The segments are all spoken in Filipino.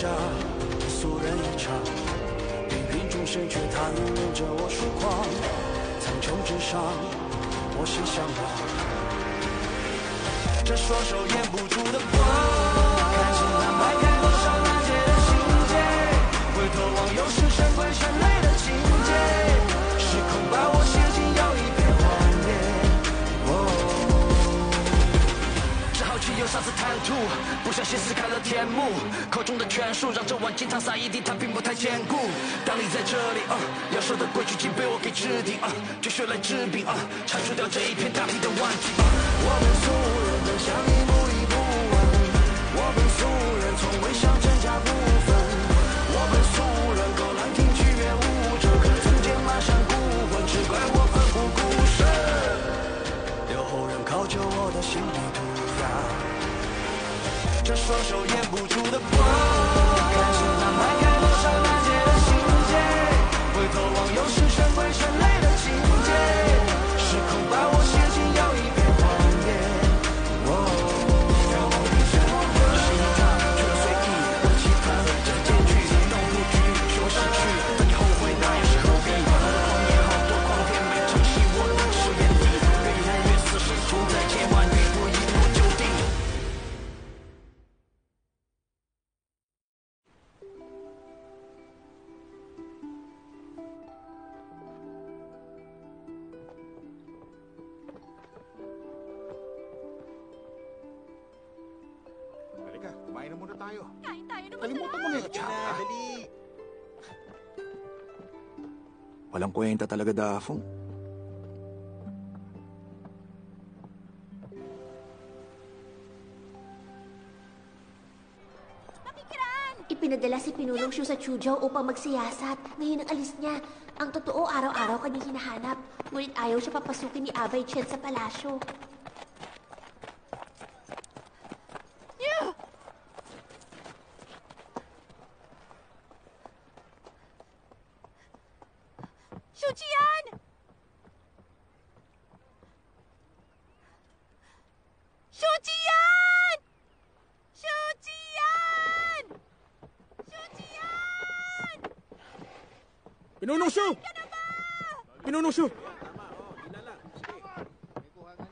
下，俗人一场，芸芸众生却弹着我疏狂。苍穹之上，我心向往，这双手掩不住的光。看尽那迈开多少大街的情节，回头望又是神鬼神类的情节，时空把我写进要一片荒野。只好去有杀死贪图，不小心撕开了天幕，口中的权术让这碗金汤洒一地，它并不太坚固。当你在这里要守的规矩竟被我给制定就学来治病铲除掉这一片大地的顽疾。我们俗人本相一步一步稳，我们俗人从未想真假不分，我们俗人够难听去越无这可曾见马上孤魂，只怪我奋不顾身，留后人考究我的心地涂鸦。这双手掩不住的光，看尽那迈开多少大街的情节，回头望又是神鬼神类的情节，时空把我写进要一片荒野。是一趟却随意我期盼，这是结局，当我不惧，学会失去，当你后悔那又是何必？好多狂野，好多狂天，每场戏我都是原地，越演越死，试图在千万语不一我就定。Kumain na muna tayo. Kain tayo naman. Kalimutan mo na yung tsaka. Dali. Walang kwenta talaga, Dafong. Nakikiran! Ipinadala si Pinulong Shu sa Chuzhou upang magsiyasat. Ngayon ang alis niya. Ang totoo, araw-araw kanyang hinahanap. Ngunit ayaw siya papasukin ni Abay Chen sa palasyo. Shujian! Shujian! Shujian! Shujian! Pinunong Shu! Pinunong Shu!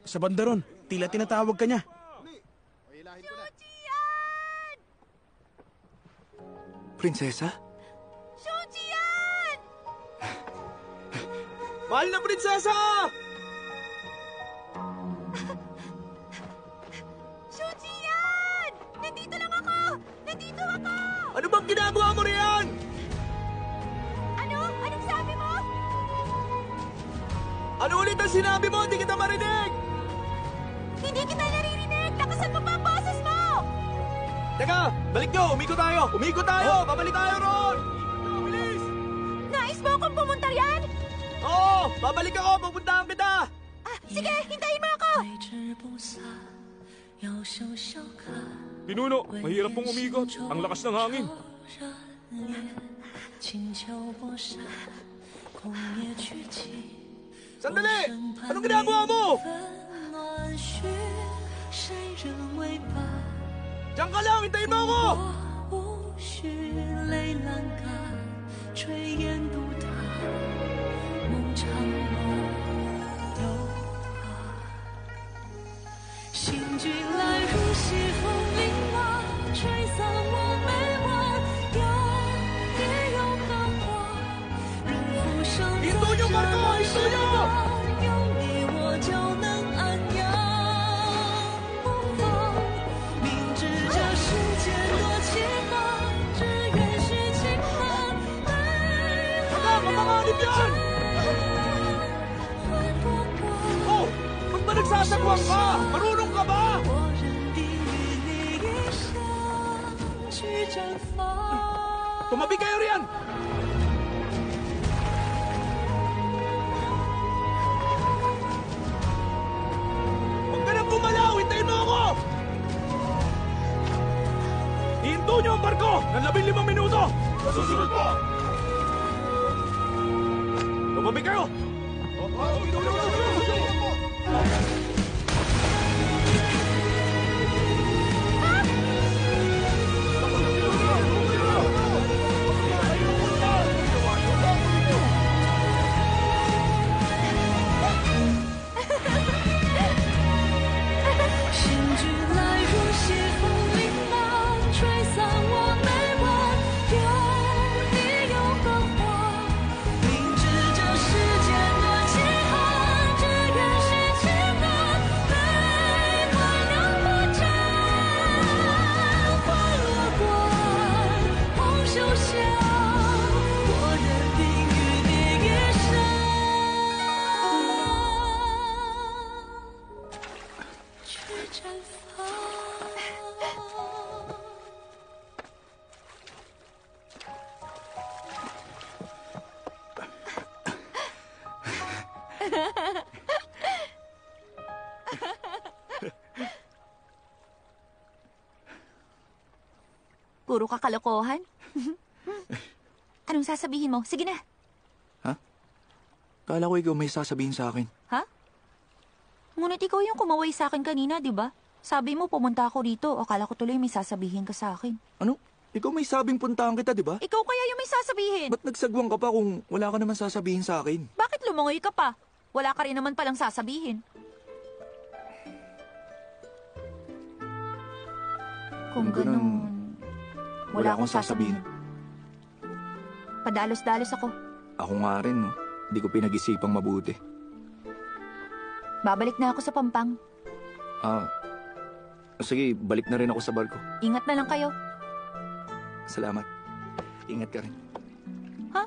Sa bandaron, tila tinatawag ka niya. Shujian! Prinsesa? Shujian! Mahal na prinsesa! Shujian! Nandito lang ako! Nandito ako! Ano bang ginagawa mo riyan? Ano? Anong sabi mo? Ano ulit ang sinabi mo? Hindi kita marinig! Hindi kita naririnig! Lakasan mo pa ang boses mo! Teka! Balik nyo! Umikot tayo! Umikot tayo! Babalik tayo ron! Bilis! Nais mo akong pumunta yan? Oo! Babalik ako! Pupuntahan kita! Sige, hintayin mo ako! Pinuno, mahirap pong umikot. Ang lakas ng hangin. Sandali! Anong ginagawa mo? Diyan ka lang! Hintayin mo ako! Hinto nyo, Marco! Hinto nyo! Mamanganib yan! Oh! Ba't ba nagsasagwang ka? Marunong ka ba? Tumabi kayo riyan! Huwag ka nang gumalaw! Hintayin mo ako! Ihinto nyo ang barko ng 15 minuto! Susunod po! Tumabi kayo! Puro kakalokohan. Anong sasabihin mo? Sige na. Kala ko ikaw may sasabihin sa akin. Ha? Ngunit ikaw yung kumaway sa akin kanina, di ba? Sabi mo pumunta ako rito. Akala ko tuloy may sasabihin ka sa akin. Ano? Ikaw may sabing puntahan kita, di ba? Ikaw kaya yung may sasabihin. Ba't nagsagwang ka pa kung wala ka naman sasabihin sa akin? Bakit lumangoy ka pa? Wala ka rin naman palang sasabihin. Kung ganun, wala akong sasabihin. Padalos-dalos ako. Ako nga rin, no? Hindi ko pinag-isipang mabuti. Babalik na ako sa Pampang. Sige, balik na rin ako sa barko. Ingat na lang kayo. Salamat. Ingat ka rin. Ha?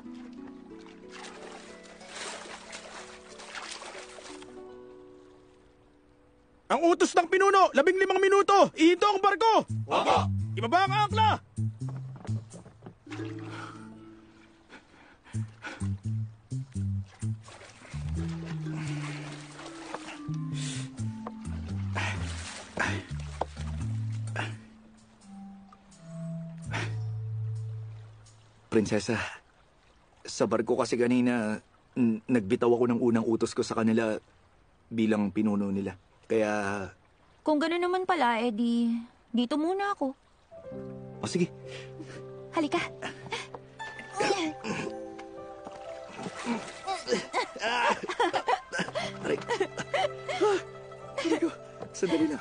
Ang utos ng pinuno, 15 minuto. Ihinto ang barko. Opo! Ibaba ang angkla. Prinsesa, sa barko kasi kanina, nagbitaw ako ng unang utos ko sa kanila bilang pinuno nila. Kaya... Kung gano'n naman pala, dito muna ako. O sige. Halika. Aray. Ko. Sandali na.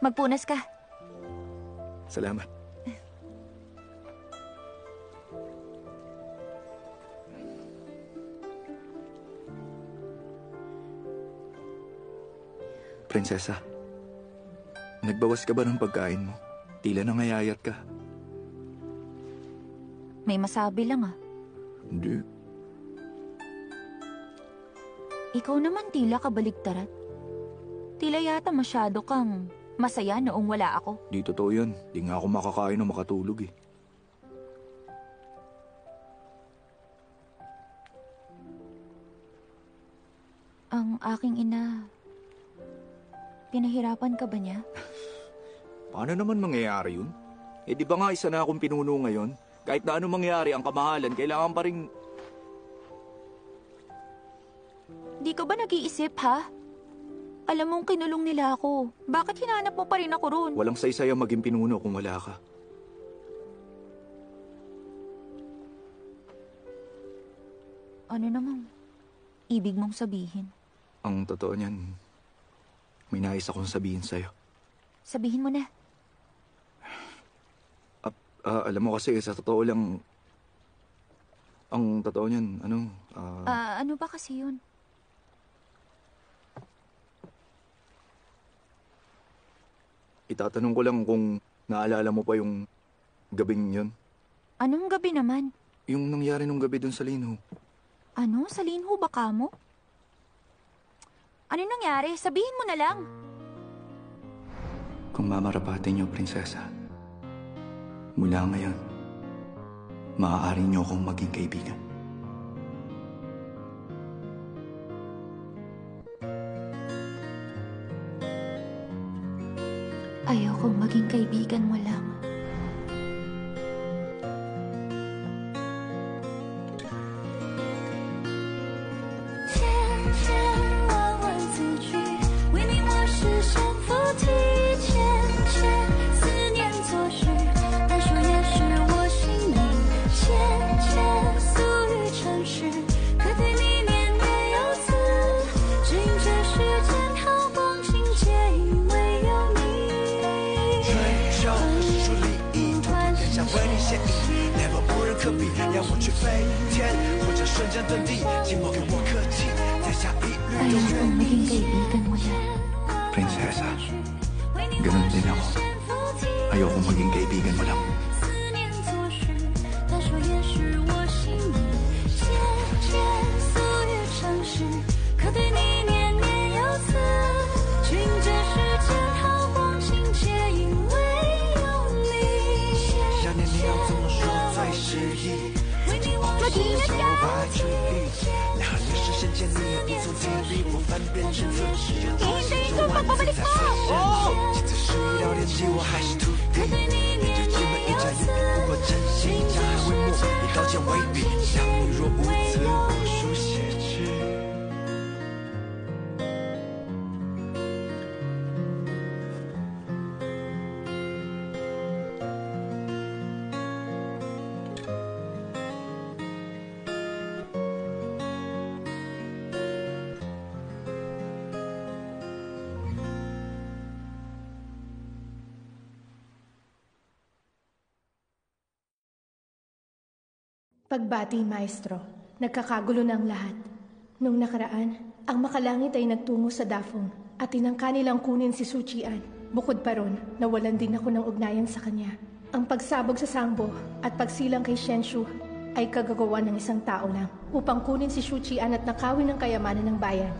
Magpunas ka. Salamat. Prinsesa, nagbawas ka ba ng pagkain mo? Tila nangayayat ka. May masabi lang Hindi. Ikaw naman tila kabaligtaran. Tila yata masyado kang masaya noong wala ako. Di totoo yun. Di nga ako makakain o makatulog eh. Ang aking ina, pinahirapan ka ba niya? Paano naman mangyayari yun? Eh di ba nga isa na akong pinuno ngayon? Kahit na ano mangyari, ang kamahalan, kailangan pa rin... Di ka ba nag-iisip, ha? Alam mong kinulong nila ako. Bakit hinanap mo pa rin ako roon? Walang saysaya maging pinuno kung wala ka. Ano namang ibig mong sabihin? Ang totoo niyan, may nais akong sabihin sa'yo. Sabihin mo na. Alam mo kasi, sa totoo lang, ang totoo niyan, Ano ba kasi yun? Itatanong ko lang kung naalala mo pa yung gabing yun. Anong gabi naman? Yung nangyari nung gabi dun sa Linho. Ano? Sa Linho ba ka mo? Ano nangyari? Sabihin mo na lang. Kung mamarapatin niyo, prinsesa, mula ngayon, maaari niyo akong maging kaibigan. Ayokong maging kaibigan mo lang. Ayokong maging kaibigan mo lang. Prinsesa, ganun din ako. Ayokong maging kaibigan mo lang. Mag-iingat ka! 发距离，来和历史衔接你也一从经历，我翻遍生存世界中心中万次才发现，几次失意到年纪我还是徒弟，面对基本一家也比不过真心，将海为墨，以刀剑为笔，相遇若无字，我书写之。Pagbati, Maestro. Nagkakagulo na ang lahat. Nung nakaraan, ang makalangit ay nagtungo sa Dafong at tinangka nilang kunin si Suchian. Bukod pa ron, nawalan din ako ng ugnayan sa kanya. Ang pagsabog sa Sangbo at pagsilang kay Shenshu ay kagagawa ng isang tao lang upang kunin si Suchian at nakawin ang kayamanan ng bayan.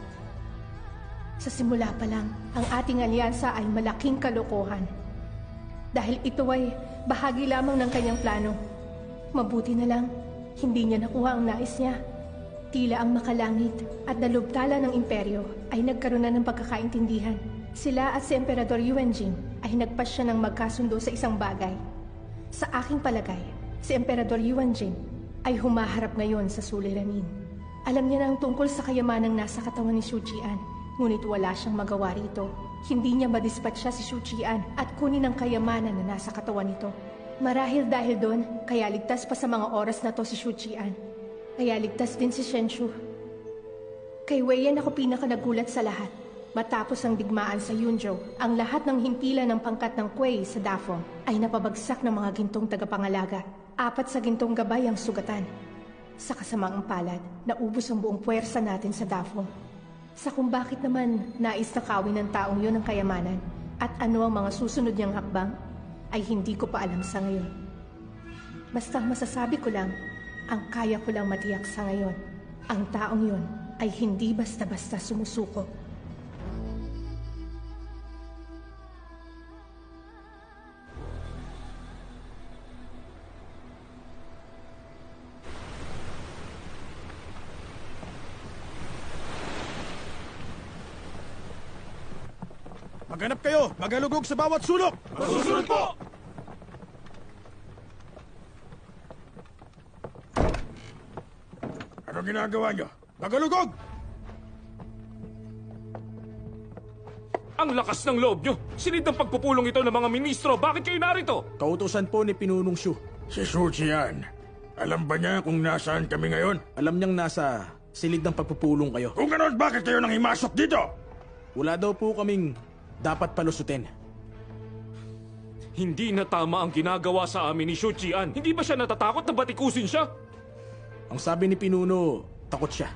Sa simula pa lang, ang ating alyansa ay malaking kalokohan. Dahil ito ay bahagi lamang ng kanyang plano. Mabuti na lang, hindi niya nakuha ang nais niya. Tila ang makalangit at dalubtala ng imperyo ay nagkaroon na ng pagkakaintindihan. Sila at si Emperador Yuanjing ay nagpasya ng magkasundo sa isang bagay. Sa aking palagay, si Emperador Yuanjing ay humaharap ngayon sa suliranin. Alam niya na ang tungkol sa kayamanang nasa katawan ni Suchian, ngunit wala siyang magawa rito. Hindi niya madispatcha si Suchian at kunin ang kayamanan na nasa katawan nito. Marahil dahil doon, kaya ligtas pa sa mga oras na to si Suchian. Kaya ligtas din si Shenshu. Kay Wei Yan ako pinakanagulat sa lahat. Matapos ang digmaan sa Yunzhou, ang lahat ng himpilan ng pangkat ng Kuei sa Dafong ay napabagsak ng mga gintong tagapangalaga. 4 sa gintong gabay ang sugatan. Sa kasamaang palad, naubos ang buong puwersa natin sa Dafong. Sa kung bakit naman nais na kawin ng taong yun ang kayamanan at ano ang mga susunod niyang hakbang, ay hindi ko pa alam sa ngayon. Basta masasabi ko lang, ang kaya ko lang matiyak sa ngayon, ang taong yun ay hindi basta-basta sumusuko. Maghanap kayo! Magalugog sa bawat sulok! Masusunod po! Ano ginagawa niyo? Magalugog! Ang lakas ng loob nyo! Sinid ng pagpupulong ito ng mga ministro! Bakit kayo narito? Kautusan po ni Pinunong Shu. Si Suchian, alam ba niya kung nasaan kami ngayon? Alam niyang nasa silid ng pagpupulong kayo. Kung ganon, bakit kayo nang himasok dito? Wala daw po kaming dapat palusutin. Hindi na tama ang ginagawa sa amin ni Suchian. Hindi ba siya natatakot na batikusin siya? Ang sabi ni Pinuno, takot siya.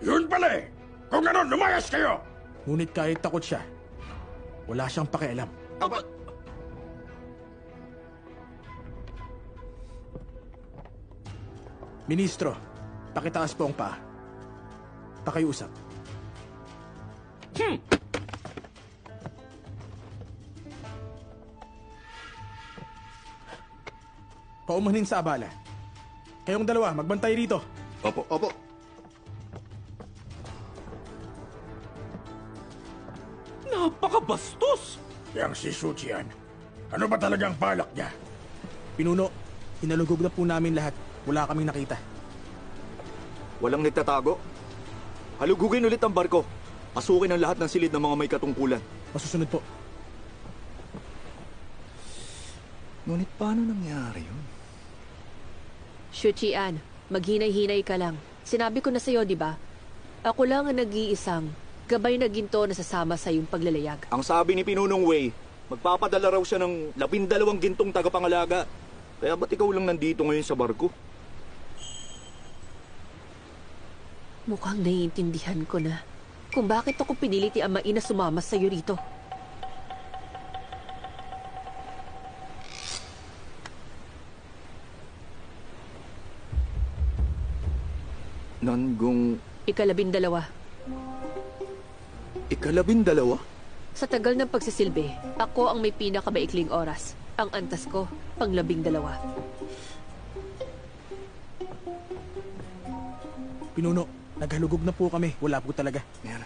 Yun pala eh! Kung ganon, lumayas kayo! Ngunit kahit takot siya, wala siyang pakialam. Ministro, pakitaas po ang paa. Pakiusap. Paumanin sa abala. Kayong dalawa, magbantay rito. Opo. Opo. Napakabastos! Yang si Suchian, ano ba talagang balak niya? Pinuno, hinalugog na po namin lahat. Wala kaming nakita. Walang nagtatago. Halugugin ulit ang barko. Pasukin ang lahat ng silid ng mga may katungkulan. Masusunod po. Ngunit paano nangyari yun? Suchian, maghinay-hinay ka lang. Sinabi ko na sa'yo, di ba? Ako lang ang nag-iisang gabay na ginto na sasama sa iyong paglalayag. Ang sabi ni Pinunong Wei, magpapadala raw siya ng 12 gintong tagapangalaga. Kaya ba't ikaw lang nandito ngayon sa barko? Mukhang naiintindihan ko na kung bakit ako pinilit ni Amain na sumama sa'yo rito. Nanggong... 12. 12? Sa tagal ng pagsisilbi, ako ang may pinakamaikling oras. Ang antas ko, pang 12. Pinuno, naghalugog na po kami. Wala po talaga. Yan.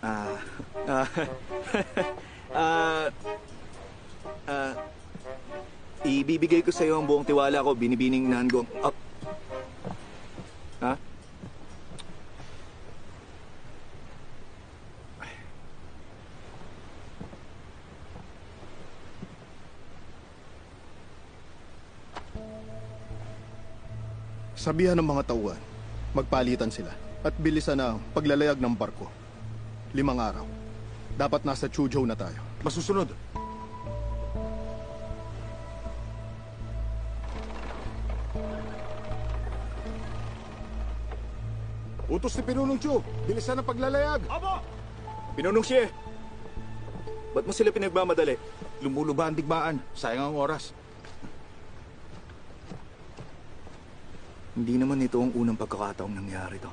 Ah, ah, ah, ibibigay ko sa iyo ang buong tiwala ko, binibining Nangong. Ha? Sabihan ng mga tauhan, magpalitan sila at bilisan na ang paglalayag ng barko. 5 araw. Dapat nasa Chuzhou na tayo. Masusunod. Utos ni Pinunong Chu, bilisan ang paglalayag. Aba! Pinunong Xie, ba't mo sila pinagmamadali? Lumuluba ang digmaan. Sayang ang oras. Hindi naman ito ang unang pagkakataong nangyari to.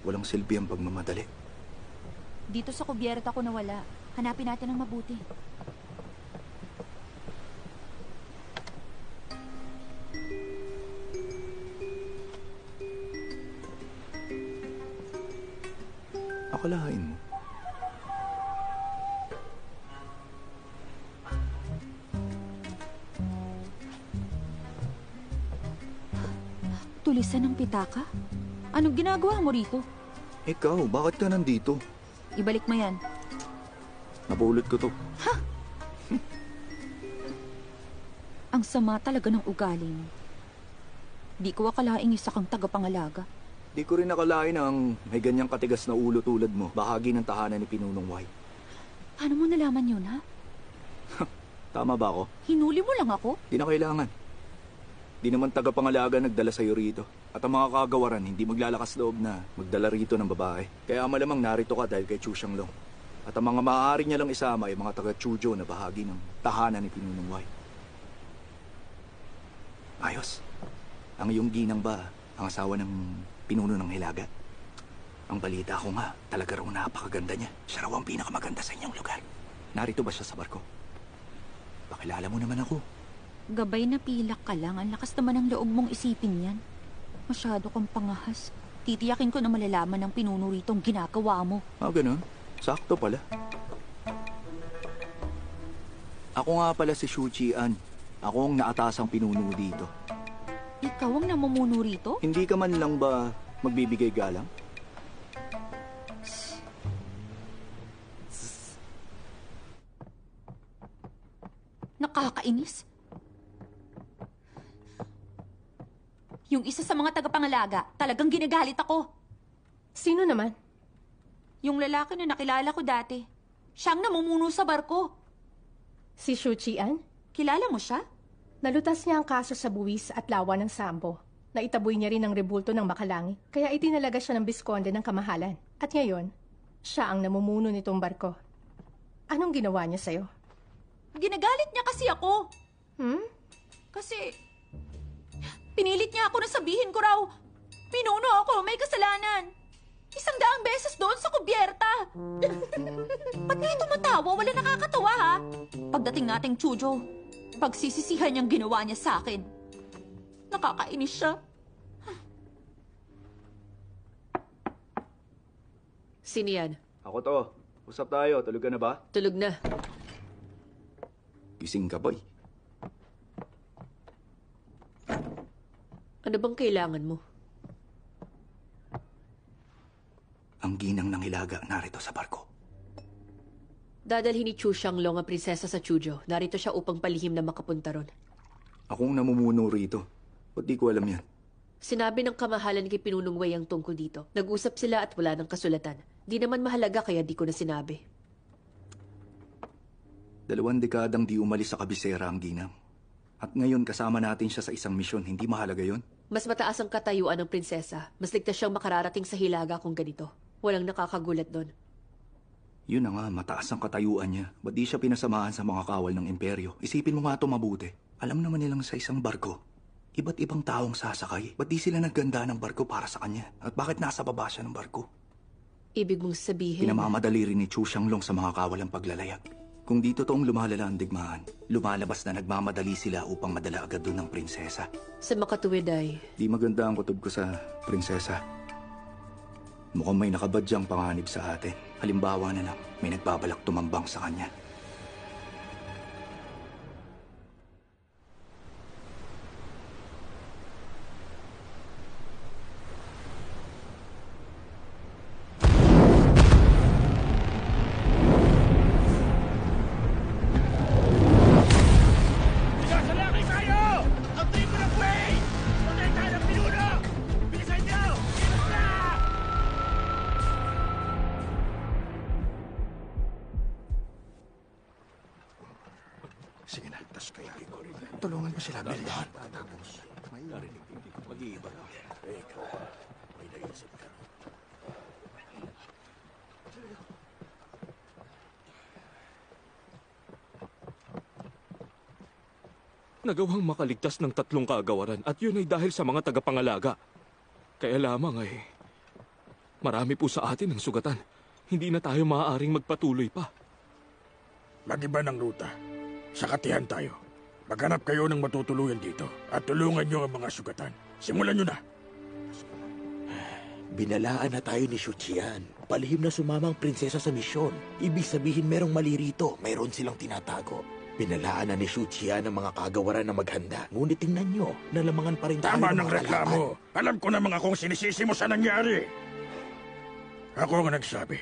Walang silbi ang pagmamadali. Dito sa kubyerta ko nawala. Hanapin natin ng mabuti. Akalain mo. Tulisan ng pitaka? Anong ginagawa mo rito? Ikaw, bakit ka nandito? Ibalik mo yan. Napulot ko to. Ang sama talaga ng ugali mo. Di ko akalaing isa kang tagapangalaga. Di ko rin nakalain ang may ganyang katigas na ulo tulad mo. Bahagi ng tahanan ni Pinunong White. Paano mo nalaman yun, ha? Tama ba ako? Hinuli mo lang ako? Di na kailangan. Di naman tagapangalaga nagdala sa'yo rito. At ang mga kagawaran hindi maglalakas loob na magdala rito ng babae. Kaya malamang narito ka dahil kay Chu Xianglong. At ang mga maaari niya lang isama ay mga taga-Chuzhou na bahagi ng tahanan ni Pinunong White. Ayos. Ang iyong ginang ba ang asawa ng pinuno ng Hilaga? Ang balita ko nga, talaga raw napakaganda niya. Siya raw ang pinakamaganda sa inyong lugar. Narito ba siya sa barko? Pakilala mo naman ako. Gabay na pilak ka lang. Ang lakas naman ng loob mong isipin yan. Masyado kang pangahas. Titiyakin ko na malalaman ng pinuno ritong ginagawa mo. Ah, ganun? Sakto pala. Ako nga pala si Shu Qian. Ako ang naatasang pinuno dito. Ikaw ang namumuno rito? Hindi ka man lang ba magbibigay galang? Nakakainis. Yung isa sa mga tagapangalaga, talagang ginagalit ako. Sino naman? Yung lalaki na nakilala ko dati. Siyang namumuno sa barko. Si Shu Qian? Kilala mo siya? Nalutas niya ang kaso sa buwis at lawa ng sambo. Naitaboy niya rin ang rebulto ng Makalangi. Kaya itinalaga siya ng biskonde ng kamahalan. At ngayon, siya ang namumuno nitong barko. Anong ginawa niya sa'yo? Ginagalit niya kasi ako. Kasi pinilit niya ako na sabihin ko raw, pinuno ako, may kasalanan. 100 beses doon sa kubyerta. Ba't kayo tumatawa? Wala nakakatawa, ha? Pagdating nating Chuzhou, pagsisisihan niyang ginawa niya sa akin. Nakakainis siya. Sino yan? Ako to. Usap tayo. Tulog ka na ba? Tulog na. Gising ka, boy. Ano bang kailangan mo? Ang ginang ng Hilaga narito sa barko. Dadalhin ni Chu Xianglong ang prinsesa sa Chuzhou. Narito siya upang palihim na makapunta ron. Akong namumuno rito. Ba't di ko alam yan? Sinabi ng kamahalan kay Pinunong Wei ang tungkol dito. Nag-usap sila at wala ng kasulatan. Di naman mahalaga kaya di ko na sinabi. 2 dekadang di umalis sa kabisera ang ginang. At ngayon kasama natin siya sa isang misyon. Hindi mahalaga yon? Mas mataas ang katayuan ng prinsesa. Mas ligtas siyang makararating sa Hilaga kung ganito. Walang nakakagulat doon. Yun na nga, mataas ang katayuan niya. Ba't di siya pinasamahan sa mga kawal ng imperyo? Isipin mo nga ito mabuti. Alam naman nilang sa isang barko, iba't ibang taong sasakay. Ba't di sila nagganda ng barko para sa kanya? At bakit nasa baba siya ng barko? Ibig mong sabihin... Pinamamadali rin ni Chu Xianglong sa mga kawalang paglalayag. Kung di totoong lumalala ang digmaan, lumalabas na nagmamadali sila upang madala agad doon ng prinsesa. Sa makatuwid ay... Di maganda ang kutob ko sa prinsesa. Mukhang may nakabadyang panganib sa atin. Halimbawa na lang, may nagbabalak tumambang sa kanya. Sige na, tas kaya tulungan mo sila, Bilyan. Tapos, may narinig, mag-iiba. May naisip ka. Nagawang makaligtas ng 3 kaagawaran at yun ay dahil sa mga tagapangalaga. Kaya lamang ay marami po sa atin ang sugatan. Hindi na tayo maaaring magpatuloy pa. Mag-iba ng ruta. Sa katihan tayo. Maghanap kayo ng matutuluyan dito at tulungan nyo ang mga sugatan. Simulan nyo na. Binalaan na tayo ni Shuchian. Palihim na sumama ang prinsesa sa misyon. Ibig sabihin merong mali rito. Mayroon silang tinatago. Binalaan na ni Shuchian ang mga kagawaran na maghanda. Ngunit tingnan nyo, nalamangan pa rin tayo Tama ng ng mga reklamo. Alam ko namang akong sinisisi mo sa nangyari. Ako ang nagsabi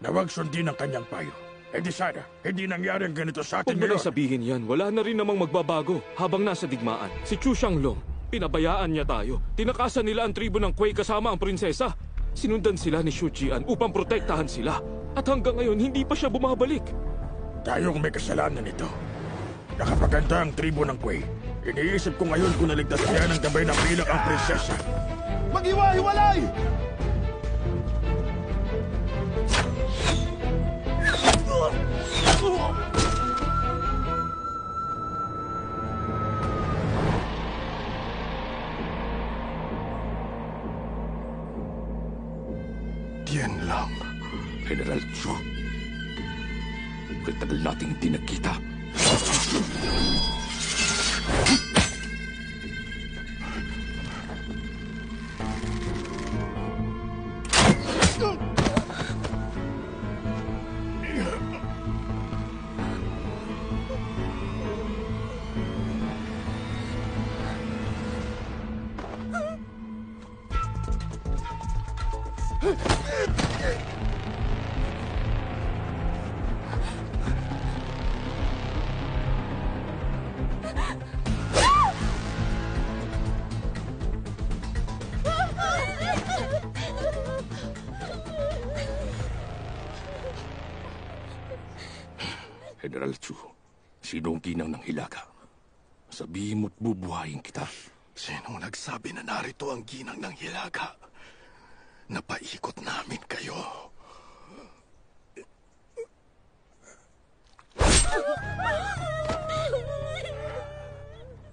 na huwag sundin ang kanyang payo. Eh di sana, hindi nangyari ang ganito sa atin Huwag mo ngayon. nang sabihin yan. Wala na rin namang magbabago habang nasa digmaan. Si Chu Xianglong, pinabayaan niya tayo. Tinakasan nila ang tribo ng Kuei kasama ang prinsesa. Sinundan sila ni Shu Qian upang protektahan sila. At hanggang ngayon, hindi pa siya bumabalik. Tayong may kasalanan nito. Nakapaganda ang tribo ng Kuei. Iniisip ko ngayon kung naligtas niya ng gabay ng pilak ang prinsesa. Mag-iwa-hiwalay! Diyan lang. General Chu, katagal nating hindi nagkita. General Chu, sino ang ginang ng Hilaga? Sabihin mo't bubuhayin kita. Sinong nagsabi na narito ang ginang ng Hilaga? Napaikot namin kayo.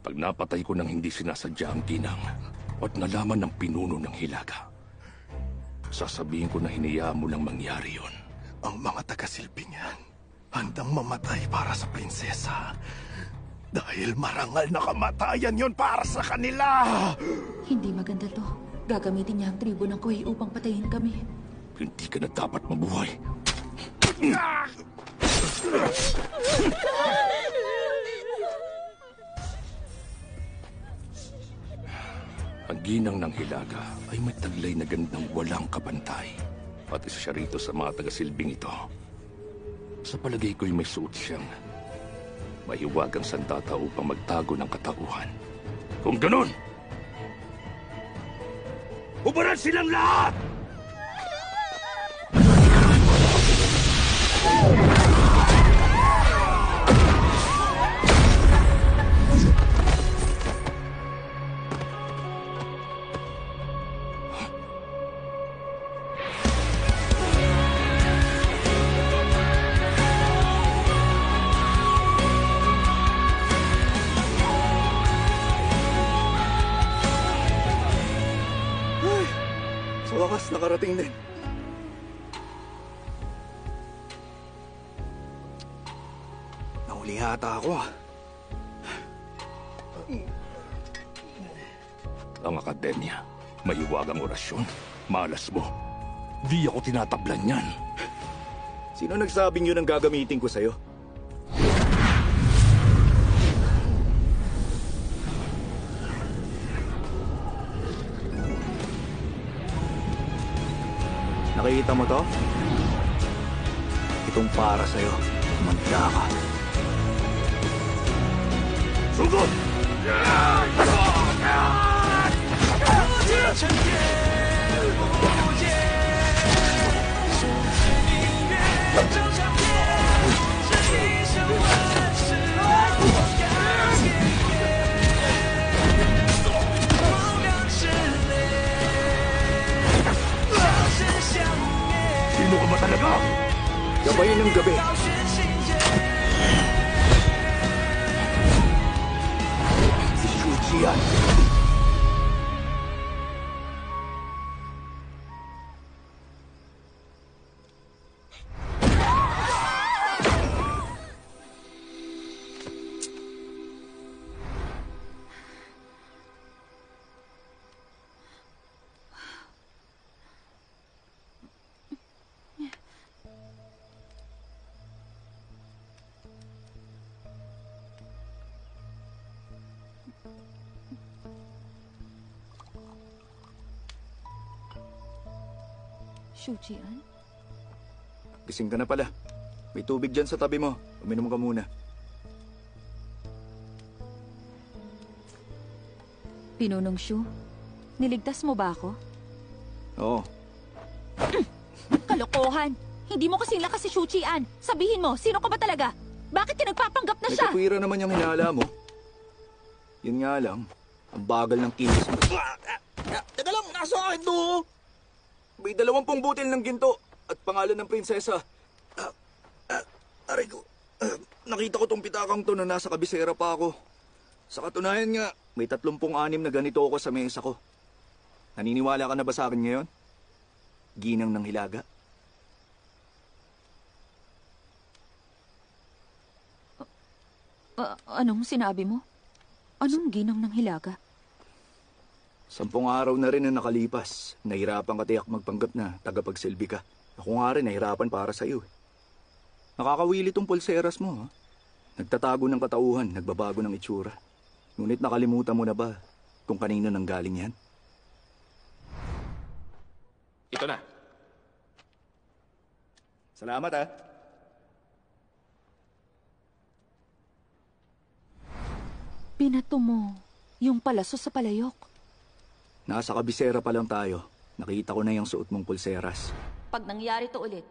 Pag napatay ko nang hindi sinasadya ang ginang at nalaman ng pinuno ng Hilaga, sasabihin ko na hinayaan mo lang mangyari yon. Ang mga taga-silbing yan, handang mamatay para sa prinsesa. Dahil marangal na kamatayan yon para sa kanila. Hindi maganda to. Gagamitin niya ang tribo ng Kuei upang patayin kami. Hindi ka na dapat mabuhay. Ang ginang ng Hilaga ay may taglay na gandang walang kabantay. At isa siya rito sa mga taga-silbing ito. Sa palagay ko'y may suot siyang mahiwagang sandata upang magtago ng katauhan. Kung ganun, ubaran silang lahat! Sa wakas, nakarating din. Mali yata ako ah. Ang akademya, maiwagang orasyon. Malas mo. Di ako tinatablan yan. Sino nagsabing yun ang gagamitin ko sa'yo? Nakikita mo to? Itong para sa'yo. Manda ka. Sugod! Sino ka ba talaga? Gabay ng gabi. Si Shujian. Shujian? Gising ka na pala. May tubig dyan sa tabi mo. Uminom ka muna. Pinunong Shu, niligtas mo ba ako? Oo. Kalokohan! Hindi mo kasing lakas si Shujian. Sabihin mo, sino ka ba talaga? Bakit ka nagpapanggap na siya? Nagkatwira naman yung hinala mo. Yun nga lang, ang bagal ng kilos mo. Teka lang, nasa akin to! May 20 butil ng ginto at pangalan ng prinsesa. Aray ko, nakita ko tong pitakang to na nasa kabisera pa ako. Sa katunayan nga, may 36 na ganito ako sa mesa ko. Naniniwala ka na ba sa akin ngayon? Ginang ng Hilaga. Anong sinabi mo? Anong ginang ng Hilaga? 10 araw na rin na nakalipas. Nahirapan ka tiyak magpanggap na tagapagsilbi ka. Ako nga rin nahirapan para sa iyo. Nakakawili tong pulseras mo. Ha? Nagtatago ng katauhan, nagbabago ng itsura. Ngunit nakalimutan mo na ba kung kanino nang galing yan? Ito na. Salamat ha. Binato mo yung palaso sa palayok. Nasa kabisera pa lang tayo. Nakita ko na yung suot mong pulseras. Pag nangyari to ulit,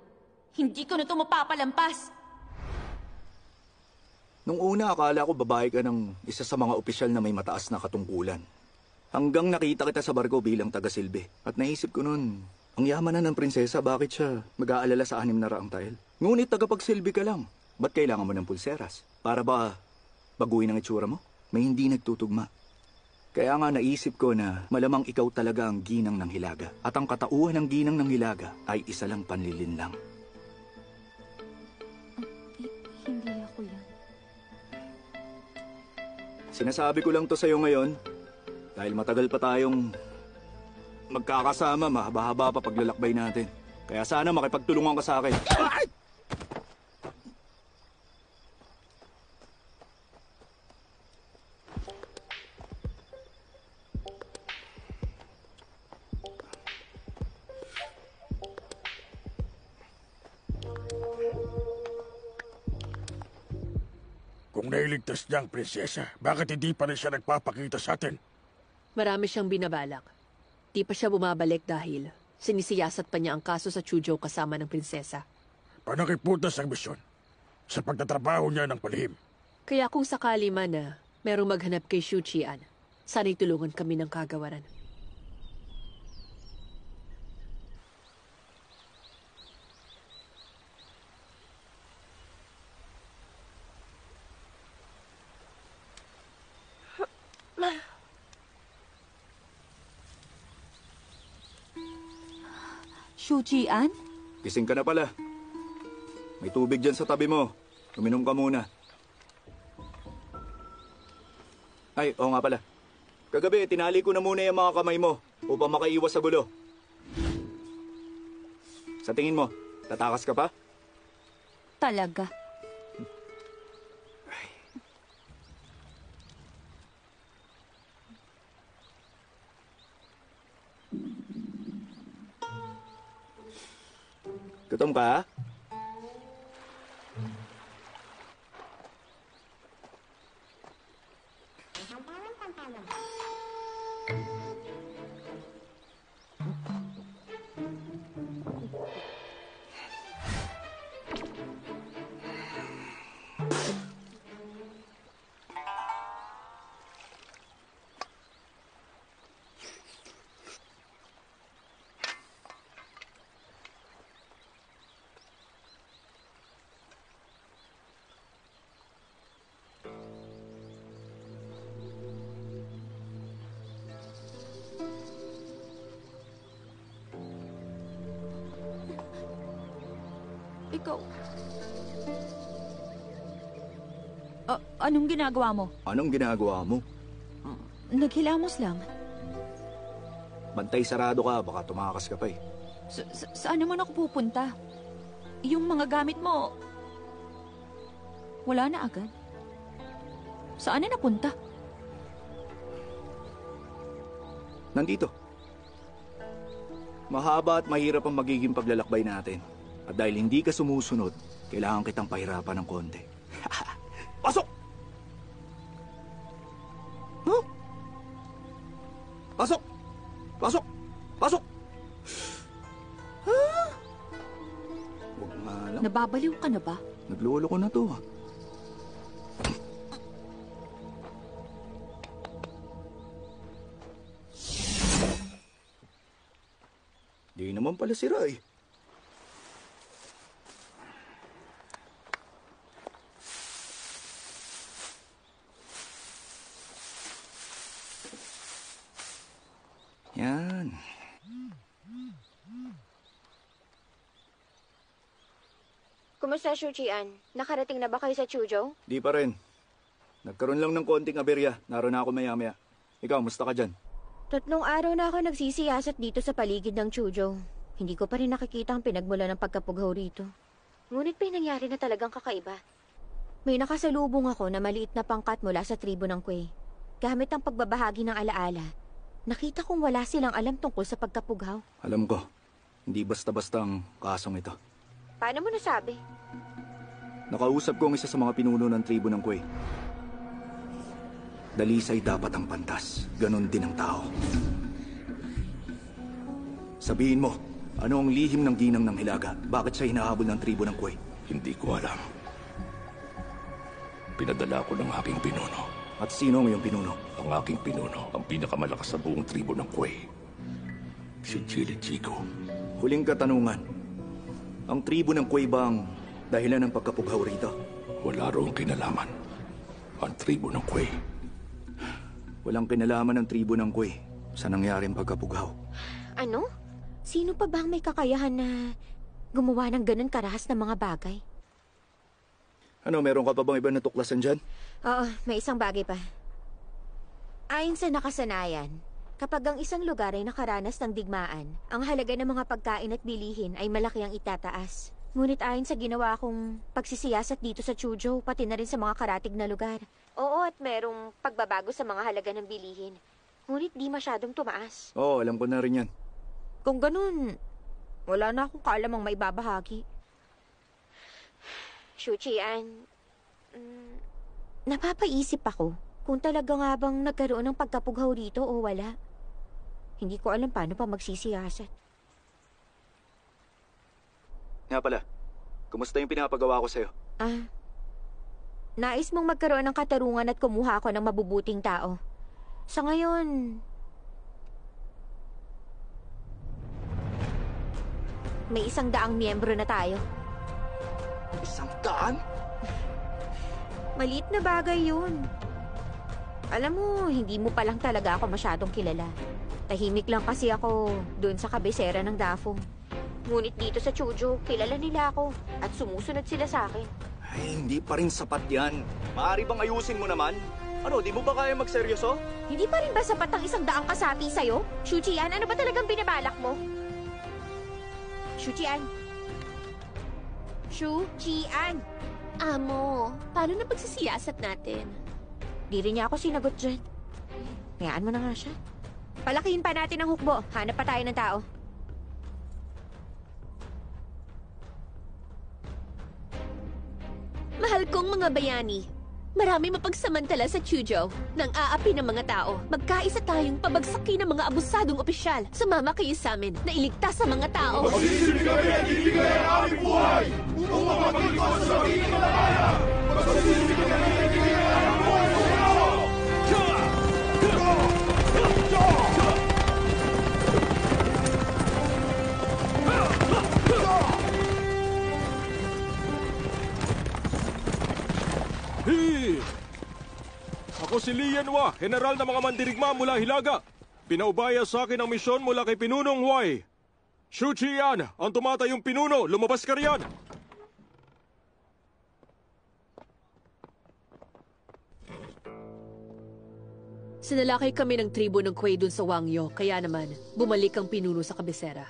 hindi ko na ito mapapalampas. Nung una, akala ko babae ka ng isa sa mga opisyal na may mataas na katungkulan. Hanggang nakita kita sa barko bilang taga-silbi. At naisip ko nun, ang yaman na ng prinsesa, bakit siya mag-aalala sa 6 na raang tile? Ngunit tagapagsilbi ka lang. Ba't kailangan mo ng pulseras? Para ba baguhin ang itsura mo? May hindi nagtutugma. Kaya nga naisip ko na malamang ikaw talaga ang ginang ng Hilaga. At ang katauhan ng ginang ng Hilaga ay isa lang panlilin lang. Hindi ako yan. Sinasabi ko lang to sa'yo ngayon dahil matagal pa tayong magkakasama, mahaba-haba pa paglalakbay natin. Kaya sana makipagtulungan ka sa akin. Ay! Kung nailigtas niya ang prinsesa, bakit hindi pa rin siya nagpapakita sa atin? Marami siyang binabalak. Di pa siya bumabalik dahil sinisiyasat pa niya ang kaso sa Chuzhou kasama ng prinsesa. Panakiputas ang misyon sa pagtatrabaho niya ng palihim. Kaya kung sakali man na merong maghanap kay Shujian, sana'y tulungan kami ng kagawaran. Shujian? Gising ka na pala. May tubig dyan sa tabi mo. Uminom ka muna. Ay, oo nga pala. Kagabi, tinali ko na muna yung mga kamay mo upang makaiwas sa gulo. Sa tingin mo, tatakas ka pa? Talaga. Gutom ka? Ikaw... anong ginagawa mo? Anong ginagawa mo? Naghilamos lang. Bantay sarado ka, baka tumakas ka pa eh. Saan naman ako pupunta? Yung mga gamit mo... wala na agad. Saan na napunta? Nandito. Mahaba at mahirap ang magiging paglalakbay natin. At dahil hindi ka sumusunod, kailangan kitang pahirapan ng konti. Pasok! Huh? Pasok! Pasok! Pasok! Huh? Huwag nga lang. Nababaliw ka na ba? Naglolo ko na to. Di naman pala sira eh. Yan. Kumusta, Shuchian? Nakarating na ba kayo sa Chuzhou? Di pa rin. Nagkaroon lang ng konting aberya. Naroon na ako maya-maya. Ikaw, musta ka dyan? 3 araw na ako nagsisiyasat dito sa paligid ng Chuzhou. Hindi ko pa rin nakikita ang pinagmula ng pagkapughaw rito. Ngunit may nangyari na talagang kakaiba. May nakasalubong ako na maliit na pangkat mula sa tribo ng Kwe. Gamit ang pagbabahagi ng alaala, nakita kong wala silang alam tungkol sa pagkapughaw. Alam ko, hindi basta-basta ang kasong ito. Paano mo nasabi? Nakausap ko ang isa sa mga pinuno ng tribo ng Kwe. Dalisay dapat ang pantas. Ganon din ang tao. Sabihin mo, ano ang lihim ng ginang ng Hilaga? Bakit siya hinahabol ng tribo ng Kwe? Hindi ko alam. Pinadala ko ng aking pinuno. At sino ang iyong pinuno? Ang aking pinuno, ang pinakamalakas sa buong tribo ng Kwe. Si Chili Chico. Huling katanungan. Ang tribo ng Kwe ba ang dahilan ng pagkapughaw rito? Wala roong kinalaman. Ang tribo ng Kwe. Walang kinalaman ng tribo ng Kwe sa nangyaring pagkapughaw. Ano? Sino pa ba ang may kakayahan na gumawa ng ganun karahas na mga bagay? Ano, meron ka pa bang ibang natuklasan dyan? Oo, may isang bagay pa. Ayon sa nakasanayan, kapag ang isang lugar ay nakaranas ng digmaan, ang halaga ng mga pagkain at bilihin ay malaki ang itataas. Ngunit ayon sa ginawa kong pagsisiyasat dito sa Chuzhou, pati na rin sa mga karatig na lugar. Oo, at merong pagbabago sa mga halaga ng bilihin. Ngunit di masyadong tumaas. Oo, alam ko na rin yan. Kung ganun, wala na akong kaalamang may babahagi. Shuchian, napapaisip ako kung talaga nga bang nagkaroon ng pagkapughaw rito o wala. Hindi ko alam paano pa magsisiyasat. Nga pala, kumusta yung pinapagawa ko sa'yo? Nais mong magkaroon ng katarungan at kumuha ako ng mabubuting tao. Sa ngayon, may 100 miyembro na tayo. 100? Maliit na bagay yun. Alam mo, hindi mo pa lang talaga ako masyadong kilala. Tahimik lang kasi ako doon sa kabisera ng Dafong. Ngunit dito sa Chuzhou, kilala nila ako at sumusunod sila sa akin. Ay, hindi pa rin sapat yan. Maaari bang ayusin mo naman? Ano, di mo ba kaya magseryoso? Hindi pa rin ba sapat ang 100 kasapi sa'yo? Shuchian, ano ba talagang binabalak mo? Shuchian? Shuchian! Amo, paano na pagsisiyasat natin? Di rin niya ako sinagot dyan. Hayaan mo na nga siya. Palakihin pa natin ang hukbo. Hanap pa tayo ng tao. Mahal kong mga bayani, marami mapagsamantala sa Chuzhou nang aapi ng mga tao. Magkaisa tayong pabagsakin ng mga abusadong opisyal. Sumama kayo sa amin na iligtas sa mga tao. Magsisibig kami at ibigay ang aming buhay upang mapagligtas sa magiging kalagayan. Magsisibig kami at ibigay ang aming buhay sa iyo. Ako si Lian Hua, general ng mga mandirigma mula Hilaga. Pinaubaya sa akin ang misyon mula kay Pinunong Huay. Shu Qian, ang tumatayong pinuno, lumabas ka riyan! Sinalakay kami ng tribo ng Kuei dun sa Wangyo, kaya naman, bumalik ang pinuno sa kabisera.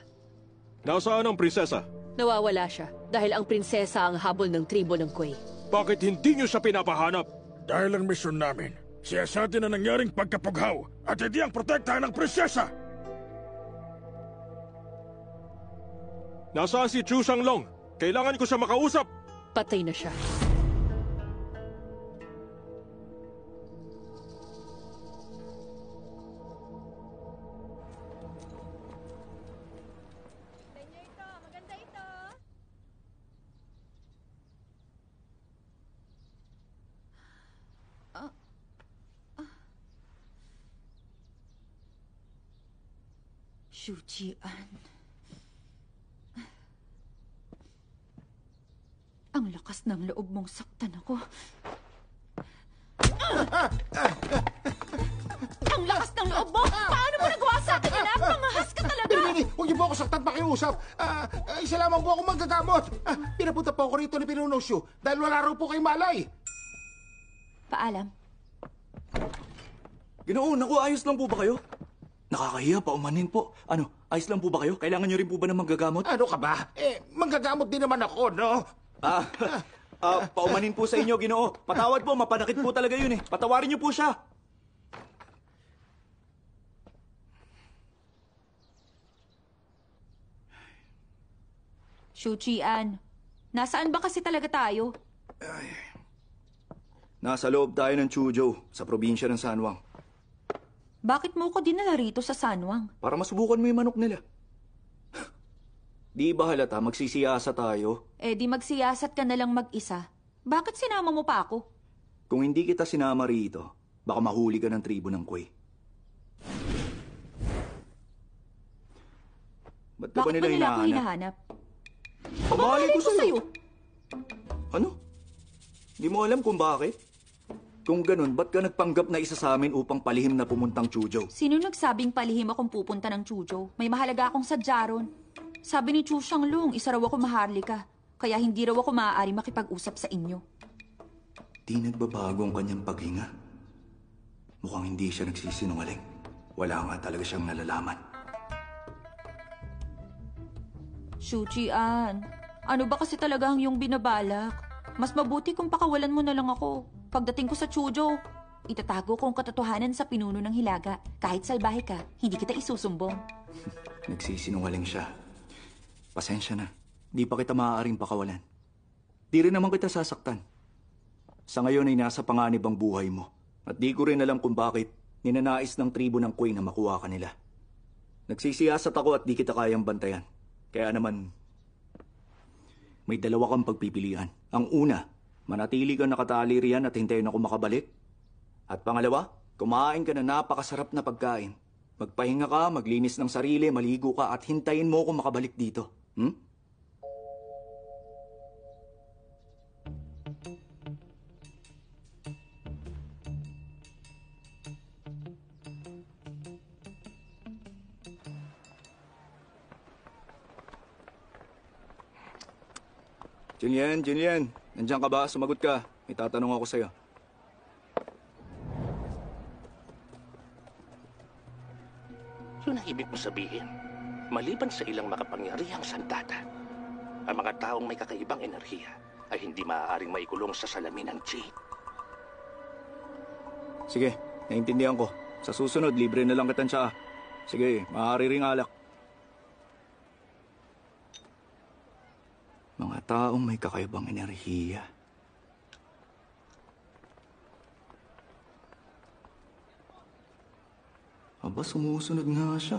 Nasaan ang prinsesa? Nawawala siya, dahil ang prinsesa ang habol ng tribo ng Kuei. Bakit hindi niyo siya pinapahanap? Dahil ang misyon namin, siyasatin na nangyaring pagkapughaw at hindi ang protektahan ng prinsesa. Nasaan si Chu Shanglong? Kailangan ko siya makausap. Patay na siya. Shuchian. Ang lakas ng loob mong saktan ako. Ang lakas ng loob mo! Paano mo nagawa sa akin yan? Pangahas ka talaga! Hindi, huwag niyo po ako saktan pakiusap. Isa lamang po ako maggagamot. Pinapunta po ako rito ni Pinunong Shu dahil wala raw po kayong malay. Paalam. Ginoo, naku, ayos lang po ba kayo? Nakakahiya, paumanin po. Ano, ayos lang po ba kayo? Kailangan niyo rin po ba ng manggagamot? Ano ka ba? Manggagamot din naman ako, no? Paumanin po sa inyo, Ginoo. Patawad po, mapanakit po talaga yun eh. Patawarin niyo po siya. Shuchian, nasaan ba kasi talaga tayo? Nasa loob tayo ng Chuzhou, sa probinsya ng Sanwang. Bakit mo ko dinala rito sa Sanwang? Para masubukan mo yung manok nila. Di ba halata, magsisiyasa tayo? Di magsiyasat ka na lang mag-isa. Bakit sinama mo pa ako? Kung hindi kita sinama rito, baka mahuli ka ng tribo ng Kuei. Ba't ka ba nila hinahanap? Pamahalin ko sa'yo. Ano? Di mo alam kung bakit? Kung ganun, ba't ka nagpanggap na isa sa amin upang palihim na pumuntang Chuzhou? Sino nagsabing palihim akong pupunta ng Chuzhou? May mahalaga akong sadya ron. Sabi ni Chu Shanglong, isa raw ako maharlika. Kaya hindi raw ako maaari makipag-usap sa inyo. Di nagbabago ang kanyang paghinga. Mukhang hindi siya nagsisinungaling. Wala nga talaga siyang nalalaman. Shuchian, ano ba kasi talaga ang iyong binabalak? Mas mabuti kung pakawalan mo na lang ako. Pagdating ko sa Chuzhou, itatago ko ang katotohanan sa pinuno ng Hilaga. Kahit salbahe ka, hindi kita isusumbong. Nagsisinungaling siya. Pasensya na. Di pa kita maaaring pakawalan. Di rin naman kita sasaktan. Sa ngayon ay nasa panganib ang buhay mo. At di ko rin alam kung bakit ninanais ng tribo ng Kuei na makuha ka nila. Nagsisiyasat ako at di kita kayang bantayan. Kaya naman, may dalawa kang pagpipilian. Ang una, manatili kang nakatali riyan at hintayin ako makabalik. At pangalawa, kumain ka na napakasarap na pagkain. Magpahinga ka, maglinis ng sarili, maligo ka at hintayin mo ako makabalik dito. Jinlian, nandiyan ka ba? Sumagot ka. May tatanong ako sa'yo. Yun ang ibig ko sabihin. Maliban sa ilang makapangyarihang sandata, ang mga taong may kakaibang enerhiya ay hindi maaaring maikulong sa salamin ng jade. Sige, naintindihan ko. Sa susunod, libre na lang kitang tsaa. Sige, maaari ring alak. Mga taong may kakaibang enerhiya. Aba, sumusunod nga siya.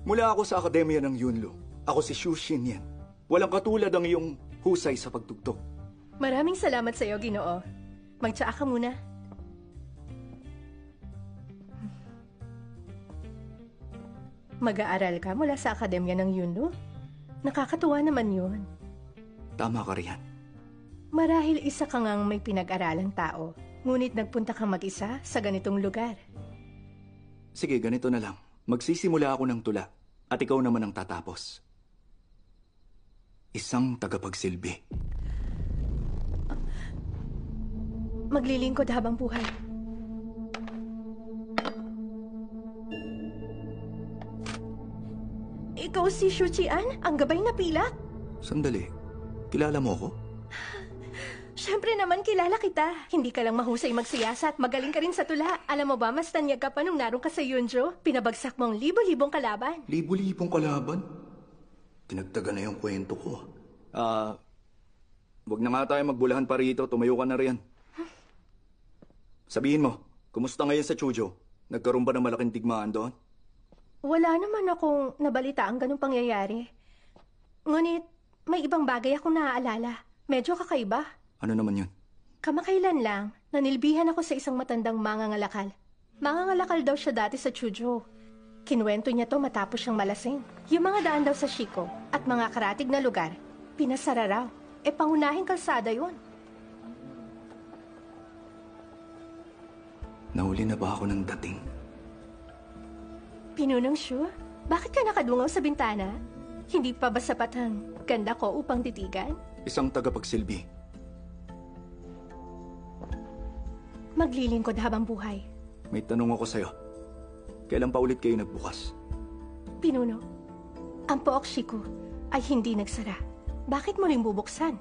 Mula ako sa Akademya ng Yunlu. Ako si Xu Xinyan. Walang katulad ang iyong husay sa pagtugtog. Maraming salamat sa iyo, Ginoo. Magtsaa ka muna. Mag-aaral ka mula sa Akademya ng Yunlu? Nakakatuwa naman yun. Tama ka riyan. Marahil isa ka ngang may pinag-aralang tao, ngunit nagpunta kang mag-isa sa ganitong lugar. Sige, ganito na lang. Magsisimula ako ng tula, at ikaw naman ang tatapos. Isang tagapagsilbi. Maglilingkod habang buhay. Ikaw si Xu Qian, ang gabay na pilak? Sandali, kilala mo ko? Siyempre naman kilala kita. Hindi ka lang mahusay magsiyasat, magaling ka rin sa tula. Alam mo ba, mas tanyag ka pa nung naroon ka sa Yunjo. Pinabagsak mo ang libo-libong kalaban. Libo-libong kalaban? Tinagtaga na yung kwento ko. Wag na nga tayo magbulahan pa rito. Tumayo ka na riyan. Sabihin mo, kumusta ngayon sa Chuzhou? Nagkaroon ba ng malaking tigmaan doon? Wala naman akong nabalita ang ganung pangyayari. Ngunit, may ibang bagay akong naaalala. Medyo kakaiba. Ano naman yun? Kamakailan lang, nanilbihan ako sa isang matandang mangangalakal. Mangangalakal daw siya dati sa Chuzhou. Kinuwento niya to matapos siyang malasing. Yung mga daan daw sa Shiko at mga karatig na lugar, pinasara raw. Pangunahing kalsada yun. Nahuli na ba ako ng dating? Pinunong Xu, bakit ka nakadungaw sa bintana? Hindi pa ba sapat ang ganda ko upang titigan? Isang tagapagsilbi. Maglilingkod habang buhay. May tanong ako sa'yo. Kailan pa ulit kayo nagbukas? Pinuno, ang pook Shiko ay hindi nagsara. Bakit muling bubuksan?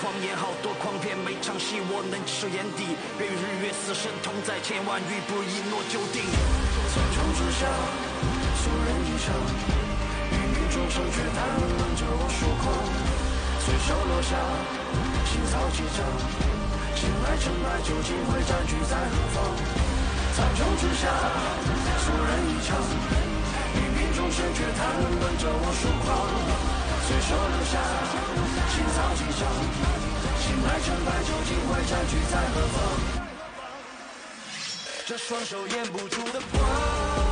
狂言，好多狂骗，每场戏我能吃眼底。月与日月死神同在，千万语不一诺就定。三重之下，俗人一场，芸芸众生却谈论着我疏狂。随手落下，青草几丈，醒来成败究竟会占据在何方？三重之下，俗人一场，芸芸众生却谈论着我疏狂。随手留下，青草几丈，醒来成败究竟会占据在何方？这双手掩不住的光。